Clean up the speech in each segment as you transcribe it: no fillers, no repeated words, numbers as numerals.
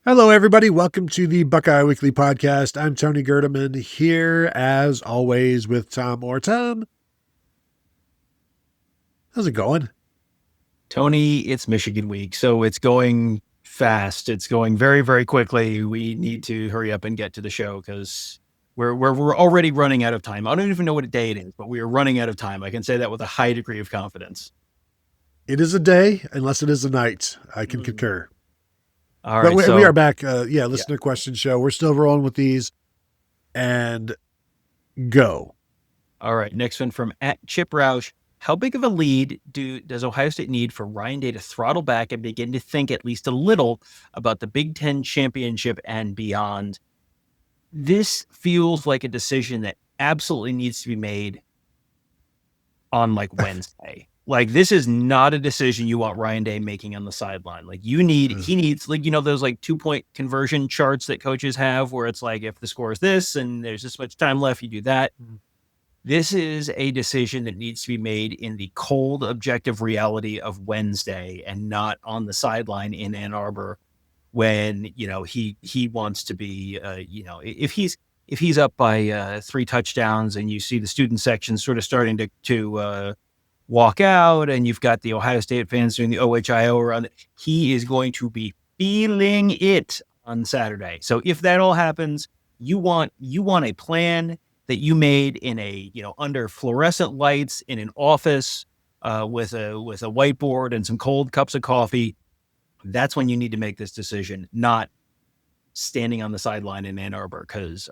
Hello, everybody. Welcome to the Buckeye Weekly Podcast. I'm Tony Gerdeman here, as always, with Tom Moore. Tom, how's it going? Tony, it's Michigan week, so it's going fast. It's going very, very quickly. We need to hurry up and get to the show because we're already running out of time. I don't even know what day it is, but we are running out of time. I can say that with a high degree of confidence. It is a day, unless it is a night. I can concur. All But right, we are back. Listener question show. We're still rolling with these. And go. All right, next one from @Chip Roush. How big of a lead does Ohio State need for Ryan Day to throttle back and begin to think at least a little about the Big Ten championship and beyond? This feels like a decision that absolutely needs to be made on Wednesday. This is not a decision you want Ryan Day making on the sideline. He needs those 2-point conversion charts that coaches have where it's like, if the score is this and there's this much time left, you do that. This is a decision that needs to be made in the cold, objective reality of Wednesday and not on the sideline in Ann Arbor when, he wants to be, if he's up by 3 touchdowns and you see the student section sort of starting to walk out and you've got the Ohio State fans doing the OHIO around it, he is going to be feeling it on Saturday. So if that all happens, you want a plan that you made in under fluorescent lights in an office with a whiteboard and some cold cups of coffee. That's when you need to make this decision, not standing on the sideline in Ann Arbor, because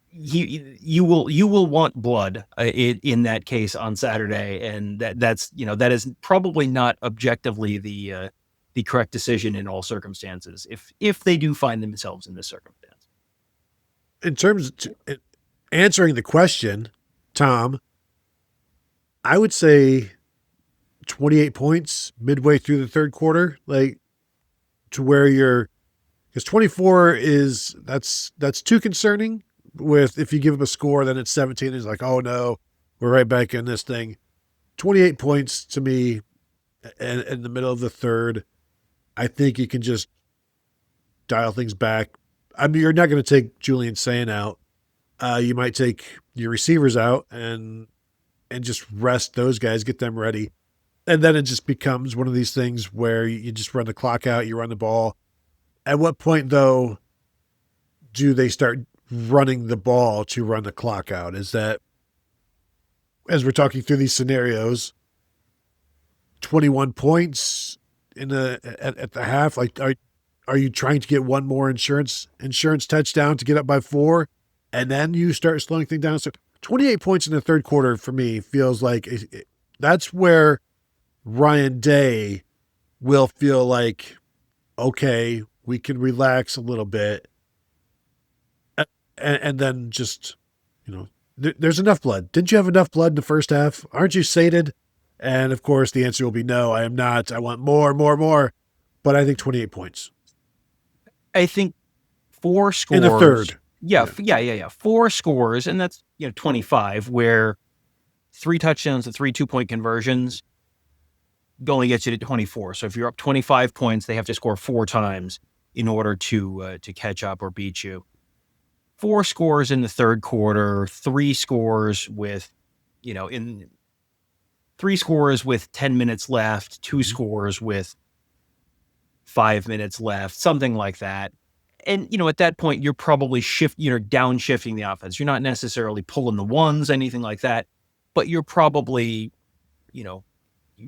you will want blood in that case on Saturday, and that is probably not objectively the correct decision in all circumstances if they do find themselves in this circumstance. In terms of answering the question, Tom, I would say 28 points midway through the third quarter, to where because 24 that's too concerning. If you give them a score, then it's 17. It's like, oh no, we're right back in this thing. 28 points to me in the middle of the third. I think you can just dial things back. I mean, you're not going to take Julian Sayin out. You might take your receivers out and just rest those guys, get them ready. And then it just becomes one of these things where you just run the clock out, you run the ball. At what point, though, do they start running the ball to run the clock out? Is that, as we're talking through these scenarios, 21 points at the half? Are you trying to get one more insurance touchdown to get up by 4? And then you start slowing things down. So 28 points in the third quarter for me feels like that's where Ryan Day will feel like, okay, we can relax a little bit. And then just, there's enough blood. Didn't you have enough blood in the first half? Aren't you sated? And of course the answer will be no, I am not. I want more. But I think 28 points. I think 4 scores. In the third. Yeah. 4 scores, and that's 25, where 3 touchdowns and 3 2-point conversions only gets you to 24. So if you're up 25 points, they have to score 4 times in order to catch up or beat you. 4 scores in the third quarter, 3 scores with 10 minutes left, 2 scores with 5 minutes left, something like that. And, at that point, you're probably downshifting the offense. You're not necessarily pulling the ones, anything like that, but you're probably,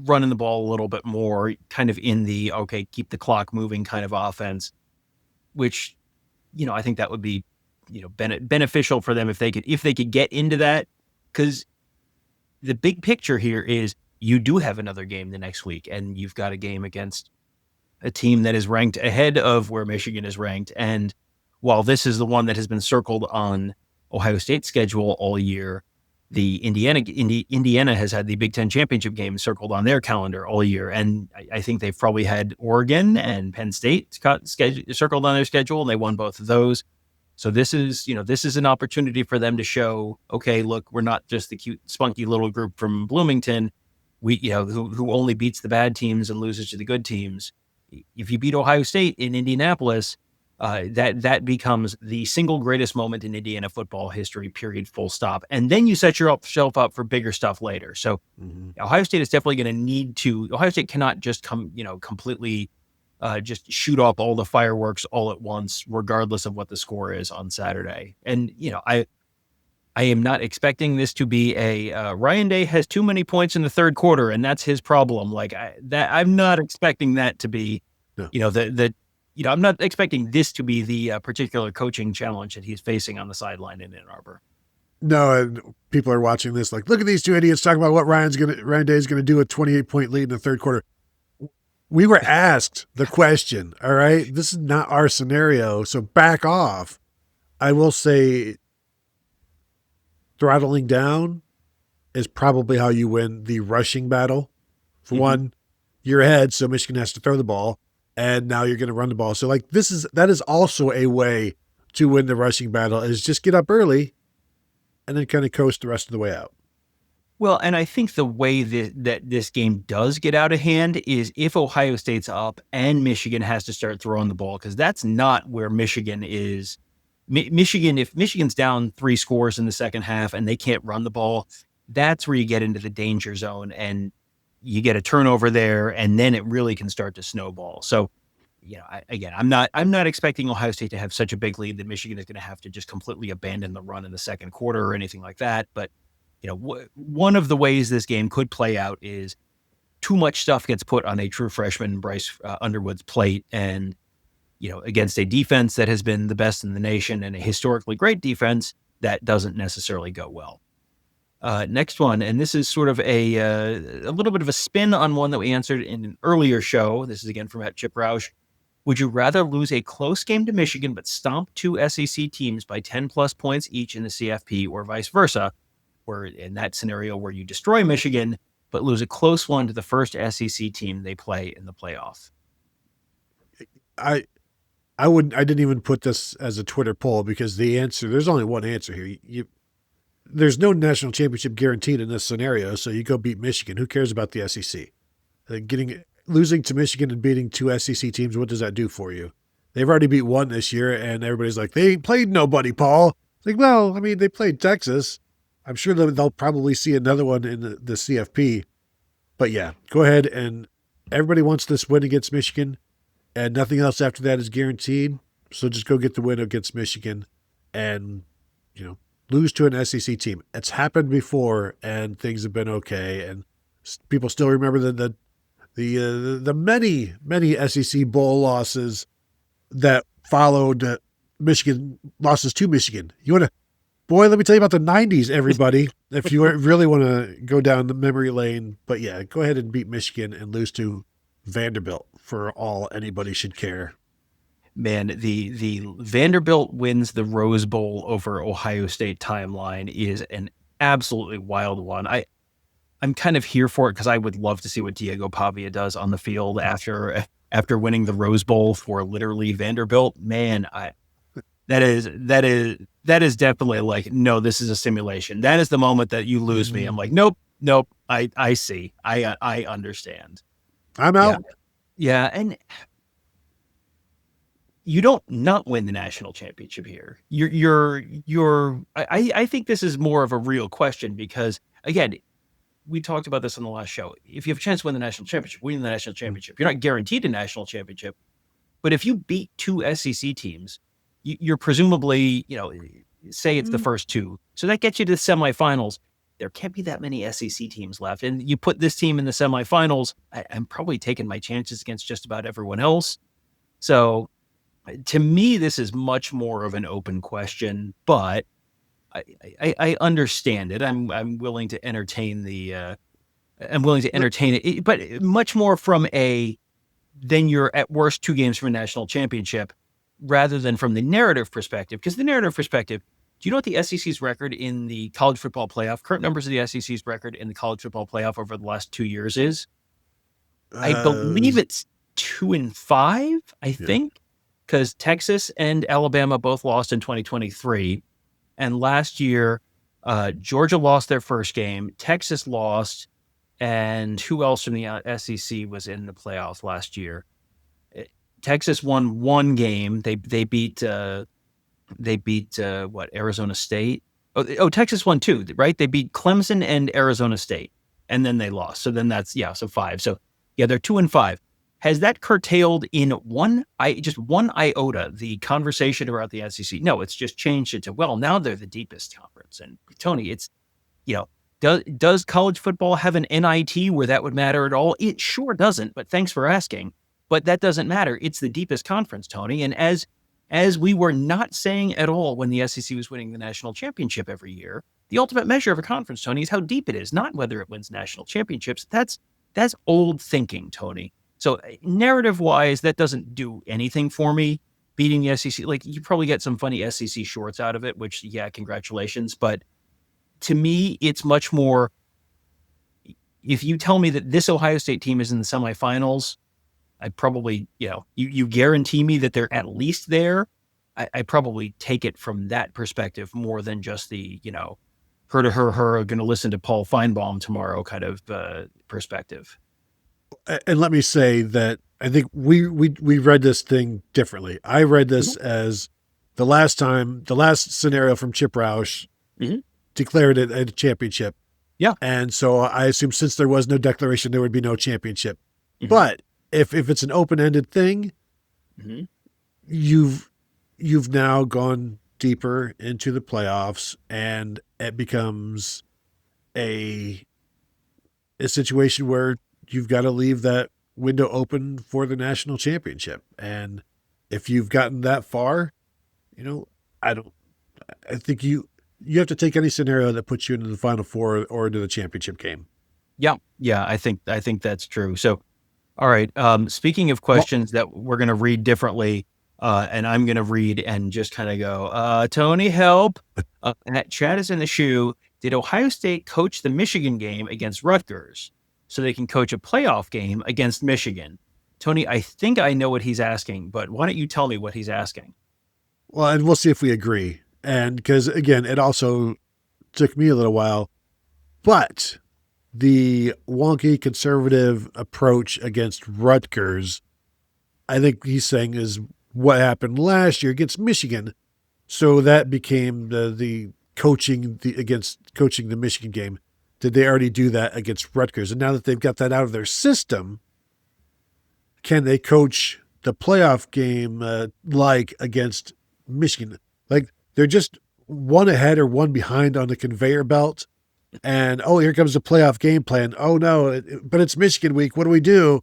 running the ball a little bit more, kind of in the, okay, keep the clock moving kind of offense, which, I think that would be, beneficial for them if they could get into that. Because the big picture here is you do have another game the next week, and you've got a game against a team that is ranked ahead of where Michigan is ranked. And while this is the one that has been circled on Ohio State's schedule all year, the Indiana has had the Big Ten championship game circled on their calendar all year. And I think they've probably had Oregon and Penn State circled on their schedule, and they won both of those. So this is an opportunity for them to show, okay, look, we're not just the cute, spunky little group from Bloomington, who only beats the bad teams and loses to the good teams. if you beat Ohio State in Indianapolis, that becomes the single greatest moment in Indiana football history, period, full stop. And then you set yourself up for bigger stuff later. So Ohio State is definitely going to need to. Ohio State cannot just completely just shoot off all the fireworks all at once, regardless of what the score is on Saturday. And I am not expecting this to be a Ryan Day has too many points in the third quarter, and that's his problem. I'm not expecting that to be, No. I'm not expecting this to be the particular coaching challenge that he's facing on the sideline in Ann Arbor. No, and people are watching this like, look at these two idiots talking about what Ryan Day is gonna do with 28-point lead in the third quarter. We were asked the question, all right? This is not our scenario, so back off. I will say throttling down is probably how you win the rushing battle. For one, you're ahead, so Michigan has to throw the ball, and now you're going to run the ball. So that is also a way to win the rushing battle, is just get up early and then kind of coast the rest of the way out. Well, and I think the way that this game does get out of hand is if Ohio State's up and Michigan has to start throwing the ball, because that's not where Michigan is. If Michigan's down 3 scores in the second half and they can't run the ball, that's where you get into the danger zone and you get a turnover there, and then it really can start to snowball. So, I'm not expecting Ohio State to have such a big lead that Michigan is going to have to just completely abandon the run in the second quarter or anything like that. But one of the ways this game could play out is too much stuff gets put on a true freshman Bryce Underwood's plate, and against a defense that has been the best in the nation and a historically great defense, that doesn't necessarily go well. Next one, and this is sort of a little bit of a spin on one that we answered in an earlier show. This is again from Chip Roush. Would you rather lose a close game to Michigan but stomp 2 SEC teams by 10-plus points each in the CFP, or vice versa, where in that scenario where you destroy Michigan but lose a close one to the first SEC team they play in the playoff? I didn't even put this as a Twitter poll because there's only one answer here. There's no national championship guaranteed in this scenario, so you go beat Michigan. Who cares about the SEC? Losing to Michigan and beating 2 SEC teams, what does that do for you? They've already beat 1 this year, and everybody's like, they ain't played nobody, Paul. It's like, well, I mean, they played Texas. I'm sure they'll probably see another one in the CFP. But yeah, go ahead, and everybody wants this win against Michigan, and nothing else after that is guaranteed. So just go get the win against Michigan and, lose to an SEC team. It's happened before, and things have been okay. And people still remember the many SEC bowl losses that followed Michigan losses to Michigan. Let me tell you about the 90s, everybody, if you really want to go down the memory lane. But yeah, go ahead and beat Michigan and lose to Vanderbilt for all anybody should care. Man, the Vanderbilt wins the Rose Bowl over Ohio State timeline is an absolutely wild one. I'm kind of here for it because I would love to see what Diego Pavia does on the field after winning the Rose Bowl for literally Vanderbilt. Man, that is definitely like, no, this is a simulation. That is the moment that you lose me. I'm like, nope. I see. I understand. I'm out. Yeah, and you don't not win the national championship here. I think this is more of a real question because, again, we talked about this on the last show. If you have a chance to win the national championship, win the national championship. You're not guaranteed a national championship, but if you beat 2 SEC teams, you're presumably, say it's the first 2. So that gets you to the semifinals. There can't be that many SEC teams left. And you put this team in the semifinals, I'm probably taking my chances against just about everyone else. So to me, this is much more of an open question, but I understand it. I'm willing to entertain it, but much more from then you're at worst 2 games from a national championship rather than from the narrative perspective. Because the narrative perspective, do you know what the SEC's record in the college football playoff, current numbers of the SEC's record in the college football playoff over the last 2 years is? I believe it's 2-5, I think, because Texas and Alabama both lost in 2023. And last year, Georgia lost their first game, Texas lost, and who else from the SEC was in the playoffs last year? Texas won one game. They beat Arizona State. Texas won two, right? They beat Clemson and Arizona State, and then they lost. So then that's so 5. So they're 2-5. Has that curtailed in just one iota the conversation about the SEC? No, it's just changed it to, well, now they're the deepest conference. And Tony, it's does college football have an NIT where that would matter at all? It sure doesn't. But thanks for asking. But that doesn't matter. It's the deepest conference, Tony. And as we were not saying at all when the SEC was winning the national championship every year, the ultimate measure of a conference, Tony, is how deep it is, not whether it wins national championships. That's old thinking, Tony. So narrative-wise, that doesn't do anything for me. Beating the SEC, like, you probably get some funny SEC shorts out of it, which, congratulations. But to me, it's much more, if you tell me that this Ohio State team is in the semifinals, I probably, you guarantee me that they're at least there. I probably take it from that perspective more than just the, her going to listen to Paul Feinbaum tomorrow kind of perspective. And let me say that I think we read this thing differently. I read this as the last scenario from Chip Roush declared it a championship. Yeah. And so I assume since there was no declaration, there would be no championship. But if it's an open-ended thing, you've now gone deeper into the playoffs, and it becomes a situation where you've got to leave that window open for the national championship. And if you've gotten that far, I think you have to take any scenario that puts you into the Final Four or into the championship game. Yeah. I think that's true. So, all right. Speaking of questions that we're going to read differently, and I'm going to read and just kind of go, Tony, help. Chad is in the shoe. Did Ohio State coach the Michigan game against Rutgers so they can coach a playoff game against Michigan? Tony, I think I know what he's asking, but why don't you tell me what he's asking? Well, and we'll see if we agree. And because, again, it also took me a little while, but the wonky conservative approach against Rutgers, I think he's saying, is what happened last year against Michigan. So that became the coaching the Michigan game. Did they already do that against Rutgers? And now that they've got that out of their system, can they coach the playoff game like against Michigan? Like, they're just one ahead or one behind on the conveyor belt. And, here comes the playoff game plan. Oh, no, but it's Michigan week. What do we do?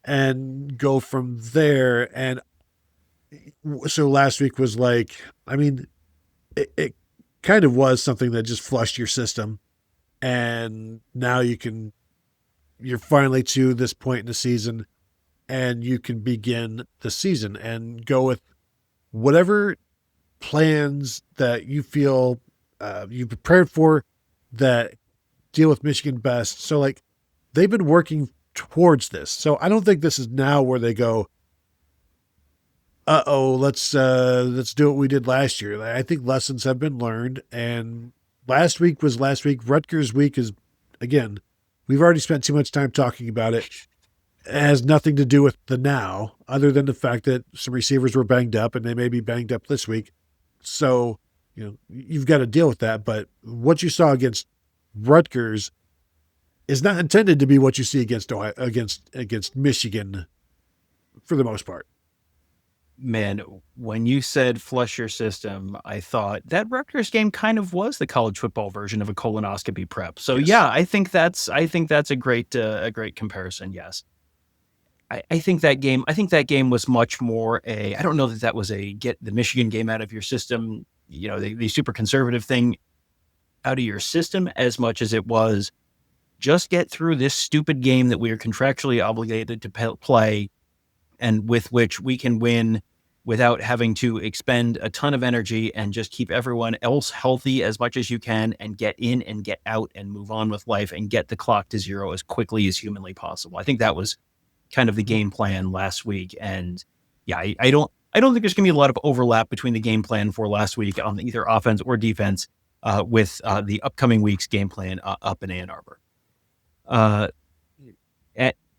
And go from there. And so last week was like, it kind of was something that just flushed your system. And now you're finally to this point in the season, and you can begin the season and go with whatever plans that you feel you prepared for that deal with Michigan best. So, like, they've been working towards this. So I don't think this is now where they go, let's do what we did last year. I think lessons have been learned, and last week was last week. Rutgers week is, again, we've already spent too much time talking about it. It has nothing to do with the now, other than the fact that some receivers were banged up, and they may be banged up this week. So, you've got to deal with that. But what you saw against Rutgers is not intended to be what you see against Ohio, against Michigan, for the most part. Man, when you said flush your system, I thought that Rutgers game kind of was the college football version of a colonoscopy prep. So Yes. Yeah, I think that's a great comparison. Yes. I think that game was much more I don't know that was a get the Michigan game out of your system, the super conservative thing out of your system, as much as it was just get through this stupid game that we are contractually obligated to play, and with which we can win without having to expend a ton of energy, and just keep everyone else healthy as much as you can, and get in and get out and move on with life and get the clock to zero as quickly as humanly possible. I think that was kind of the game plan last week. And yeah, I don't think there's going to be a lot of overlap between the game plan for last week on either offense or defense with the upcoming week's game plan up in Ann Arbor.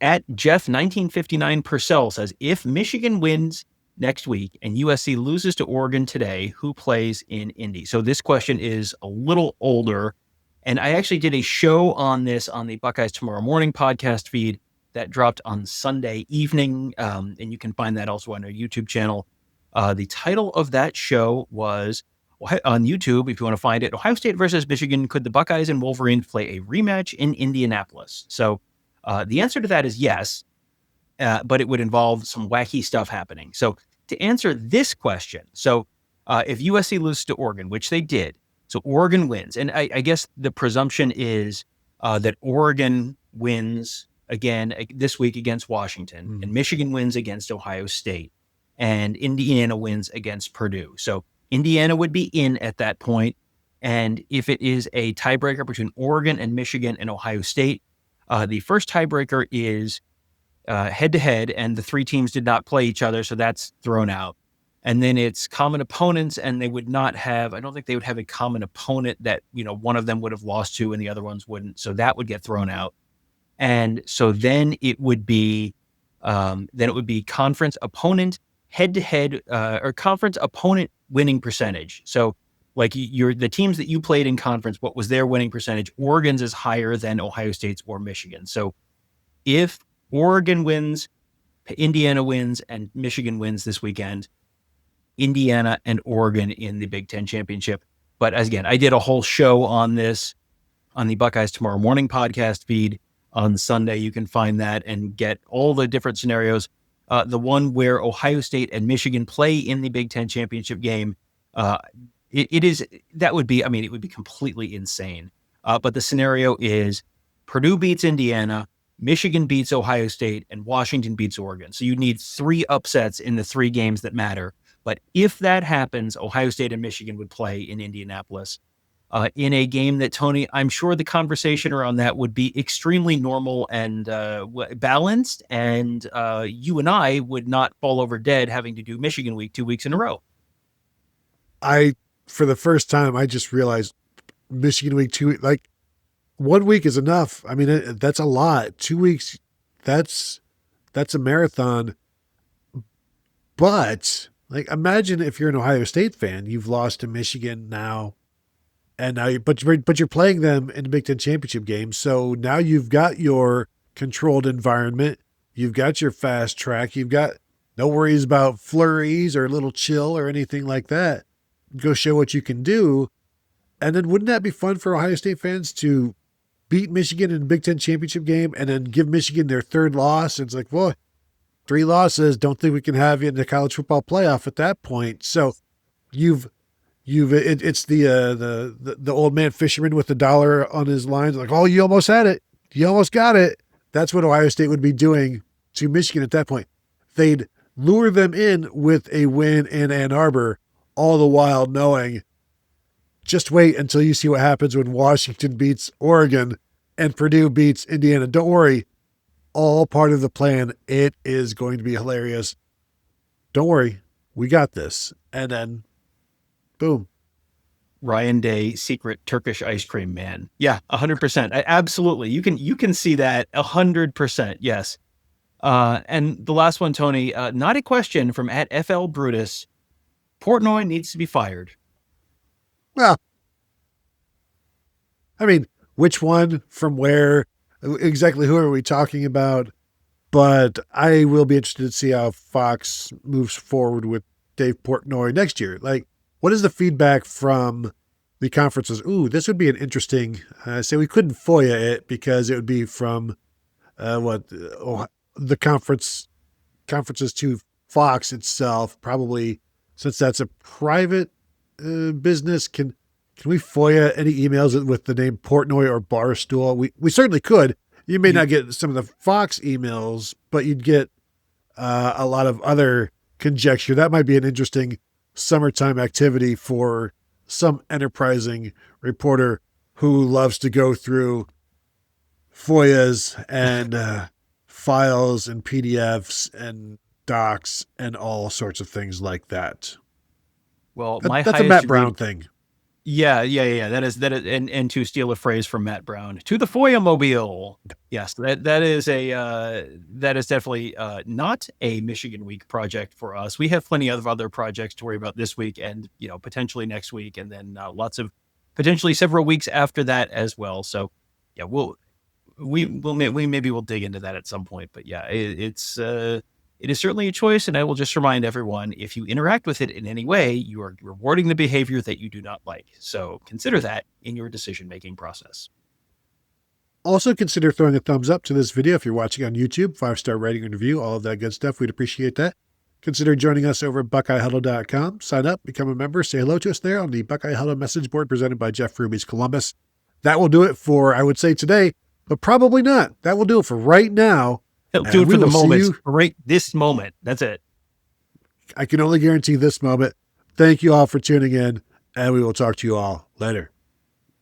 At Jeff1959 Purcell says, if Michigan wins next week and USC loses to Oregon today, who plays in Indy? So this question is a little older. And I actually did a show on this on the Buckeyes Tomorrow Morning podcast feed that dropped on Sunday evening. And you can find that also on our YouTube channel. The title of that show was on YouTube, if you want to find it, Ohio State versus Michigan. Could the Buckeyes and Wolverines play a rematch in Indianapolis? So the answer to that is yes, but it would involve some wacky stuff happening. So to answer this question, so if USC loses to Oregon, which they did, so Oregon wins. And I guess the presumption is that Oregon wins again this week against Washington, and Michigan wins against Ohio State, and Indiana wins against Purdue. So Indiana would be in at that point. And if it is a tiebreaker between Oregon and Michigan and Ohio State, the first tiebreaker is head-to-head, and the three teams did not play each other, so that's thrown out. And then it's common opponents, and they would not have, I don't think they would have a common opponent that, one of them would have lost to and the other ones wouldn't. So that would get thrown out. And so then it would be conference opponent head-to-head or conference opponent winning percentage. So like the teams that you played in conference, what was their winning percentage? Oregon's is higher than Ohio State's or Michigan. So if Oregon wins, Indiana wins, and Michigan wins this weekend, Indiana and Oregon in the Big Ten championship. But as again, I did a whole show on this on the Buckeyes Tomorrow Morning podcast feed on Sunday. You can find that and get all the different scenarios. The one where Ohio State and Michigan play in the Big Ten championship game, it would be completely insane. But the scenario is Purdue beats Indiana, Michigan beats Ohio State, and Washington beats Oregon. So you need 3 upsets in the 3 games that matter. But if that happens, Ohio State and Michigan would play in Indianapolis in a game that, Tony, I'm sure the conversation around that would be extremely normal and balanced, and you and I would not fall over dead having to do Michigan week 2 weeks in a row. For the first time, I just realized Michigan week 2, like 1 week is enough. I mean, that's a lot. 2 weeks, that's a marathon. But like, imagine if you're an Ohio State fan, you've lost to Michigan now, and but you're playing them in the Big Ten championship game. So now you've got your controlled environment, you've got your fast track, you've got no worries about flurries or a little chill or anything like that. Go show what you can do, and then wouldn't that be fun for Ohio State fans to beat Michigan in the Big Ten championship game and then give Michigan their 3rd loss? It's like, well, 3 losses. Don't think we can have you in the college football playoff at that point. So it's the old man fisherman with the dollar on his lines. Like, oh, you almost had it. You almost got it. That's what Ohio State would be doing to Michigan at that point. They'd lure them in with a win in Ann Arbor, all the while knowing, just wait until you see what happens when Washington beats Oregon and Purdue beats Indiana. Don't worry. All part of the plan. It is going to be hilarious. Don't worry. We got this. And then, boom. Ryan Day, secret Turkish ice cream man. Yeah, 100%. Absolutely. You can see that 100%. Yes. And the last one, Tony, not a question from @FL Brutus. Portnoy needs to be fired. Well, I mean, which one, from where, exactly who are we talking about? But I will be interested to see how Fox moves forward with Dave Portnoy next year. Like, what is the feedback from the conferences? Ooh, this would be an interesting, say we couldn't FOIA it because it would be from the conferences to Fox itself, probably, since that's a private business. Can we FOIA any emails with the name Portnoy or Barstool? We certainly could. You may not get some of the Fox emails, but you'd get a lot of other conjecture. That might be an interesting summertime activity for some enterprising reporter who loves to go through FOIAs and files and PDFs and docs and all sorts of things like that. Well, that's a Matt Brown thing. Yeah. That is, and to steal a phrase from Matt Brown, to the Foyamobile. Yes, that is definitely not a Michigan Week project for us. We have plenty of other projects to worry about this week, and potentially next week, and then lots of potentially several weeks after that as well. So yeah, we maybe we'll dig into that at some point. But yeah, it is certainly a choice, and I will just remind everyone, if you interact with it in any way, you are rewarding the behavior that you do not like. So consider that in your decision-making process. Also, consider throwing a thumbs up to this video if you're watching on YouTube, 5-star rating and review, all of that good stuff. We'd appreciate that. Consider joining us over at BuckeyeHuddle.com. Sign up, become a member, say hello to us there on the Buckeye Huddle message board presented by Jeff Ruby's Columbus. That will do it for, I would say, today, but probably not. That will do it for right now. It'll do it for the moment, right this moment. That's it. I can only guarantee this moment. Thank you all for tuning in, and we will talk to you all later.